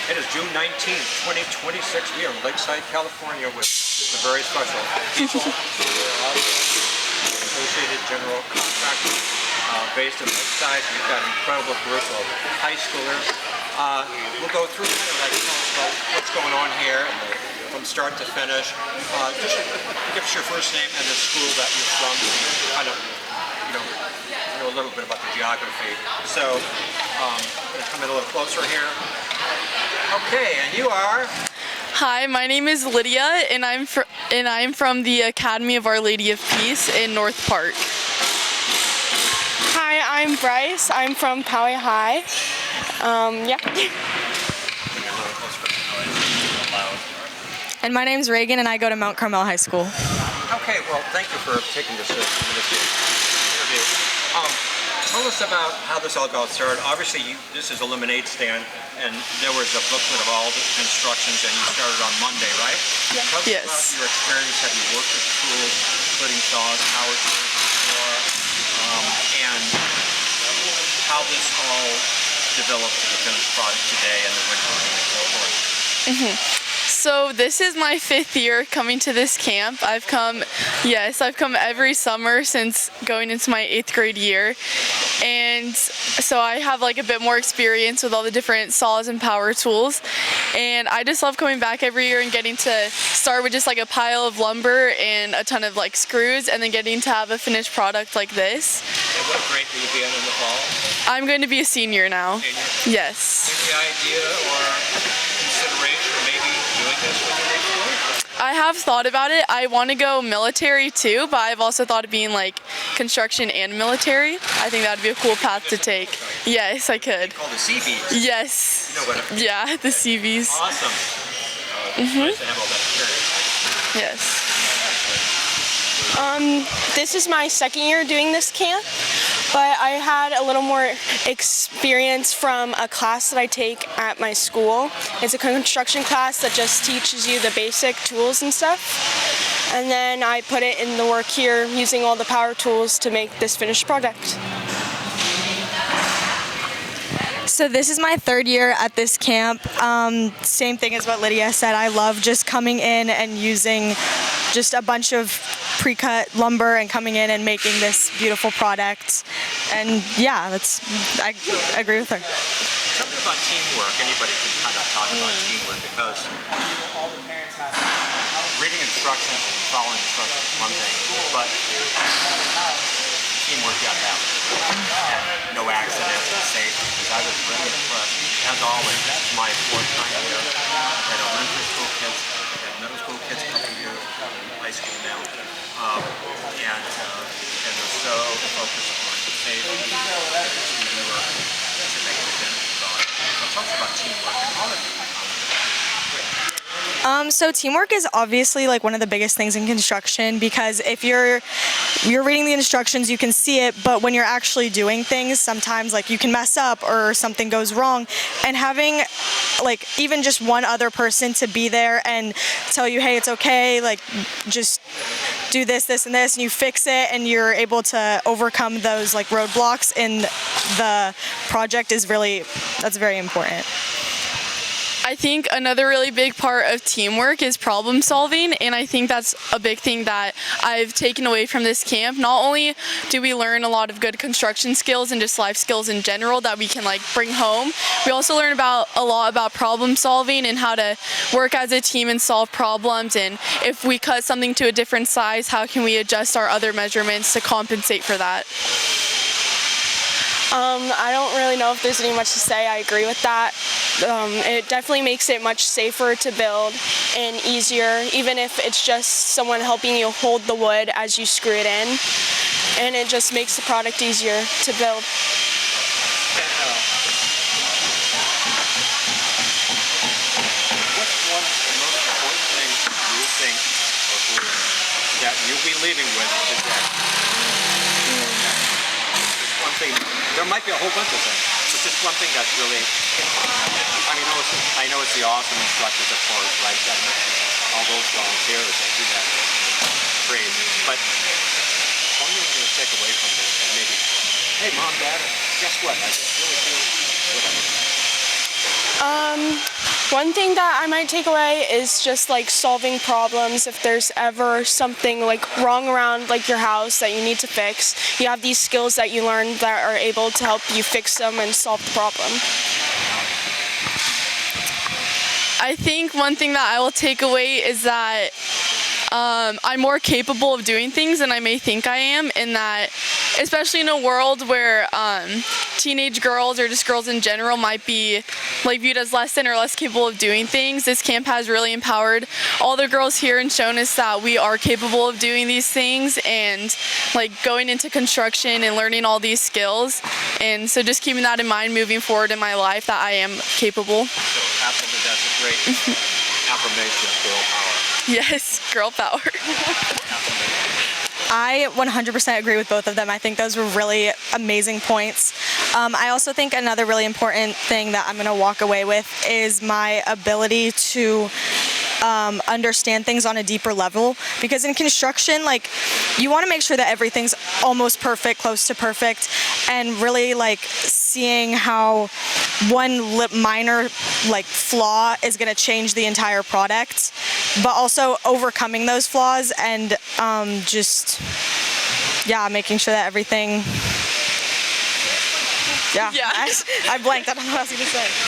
It is June 19th, 2026. We are in Lakeside, California with the very special people who are Associated General Contractors based in Lakeside. We've got an incredible group of high schoolers. We'll go through and tell us about what's going on here and from start to finish. Just give us your first name and the school that you're from. Kind of, know a little bit about the geography. So, I'm going to come in a little closer here. Okay, and you are? Hi, my name is Lydia, and I'm from the Academy of Our Lady of Peace in North Park. Hi, I'm Bryce. I'm from Poway High. And my name's Reagan, and I go to Mount Carmel High School. Okay, well, thank you for taking this interview. Tell us about how this all got started. Obviously, this is a lemonade stand, and there was a booklet of all the instructions, and you started on Monday, right? Yeah. Tell us about your experience. Have you worked with tools, including saws, power tools, and how this all developed to the finished product today and the woodworking and so forth? So this is my 5th year coming to this camp. I've come every summer since going into my 8th grade year. And so I have like a bit more experience with all the different saws and power tools. And I just love coming back every year and getting to start with just like a pile of lumber and a ton of like screws, and then getting to have a finished product like this. And what grade will you be in the fall? I'm going to be a senior now. Senior? Yes. Any idea or consideration of maybe doing this with your next school? I have thought about it. I want to go military too, but I've also thought of being like construction and military. I think that would be a cool path to take. Yes, I could. Called the CVs. Yes. You know what? Yeah, the CVs. Awesome. Nice to have all that experience. Yes. This is my 2nd year doing this camp, but I had a little more experience from a class that I take at my school. It's a construction class that just teaches you the basic tools and stuff. And then I put it in the work here using all the power tools to make this finished product. So this is my 3rd year at this camp. Same thing as what Lydia said. I love just coming in and using just a bunch of pre-cut lumber and coming in and making this beautiful product. And yeah, I agree with her. Something about teamwork. Anybody can kind of talk about teamwork, because reading instructions and following instructions is one thing, but teamwork you got to have. And no accidents and safety, because I was really impressed. As always, that's my 4th time here. At elementary school kids, at middle school kids, a couple years, high school now. And they're so focused on safety, teamwork, to make the finished product. So talk about teamwork and all of it. So teamwork is obviously like one of the biggest things in construction, because if you're reading the instructions, you can see it, but when you're actually doing things, sometimes like you can mess up or something goes wrong, and having like even just one other person to be there and tell you, hey, it's okay, like just do this, this, and this, and you fix it, and you're able to overcome those like roadblocks in the project that's very important. I think another really big part of teamwork is problem solving, and I think that's a big thing that I've taken away from this camp. Not only do we learn a lot of good construction skills and just life skills in general that we can like bring home, we also learn a lot about problem solving and how to work as a team and solve problems, and if we cut something to a different size, how can we adjust our other measurements to compensate for that. I don't really know if there's any much to say. I agree with that. It definitely makes it much safer to build and easier, even if it's just someone helping you hold the wood as you screw it in, and it just makes the product easier to build. What's one of the most important things you think that you'll be leaving with today? One thing, there might be a whole bunch of things, but just one thing that's really, I know it's the awesome instructors, of course, right? That all those volunteers that do that trade, but one thing I'm going to take away from this, and maybe, hey, Mom, Dad, guess what? I just really feel whatever. One thing that I might take away is just like solving problems. If there's ever something like wrong around like your house that you need to fix, you have these skills that you learn that are able to help you fix them and solve the problem. I think one thing that I will take away is that I'm more capable of doing things than I may think I am, in that, especially in a world where teenage girls or just girls in general might be like viewed as less than or less capable of doing things, this camp has really empowered all the girls here and shown us that we are capable of doing these things and like going into construction and learning all these skills. And so just keeping that in mind moving forward in my life, that I am capable. So absolutely, that's a great affirmation of girl power. Yes, girl power. I 100% agree with both of them. I think those were really amazing points. I also think another really important thing that I'm going to walk away with is my ability to understand things on a deeper level, because in construction, like, you want to make sure that everything's almost perfect, close to perfect, and really like seeing how one minor like flaw is going to change the entire product, but also overcoming those flaws and just making sure that everything I blanked. I don't know what I was going to say.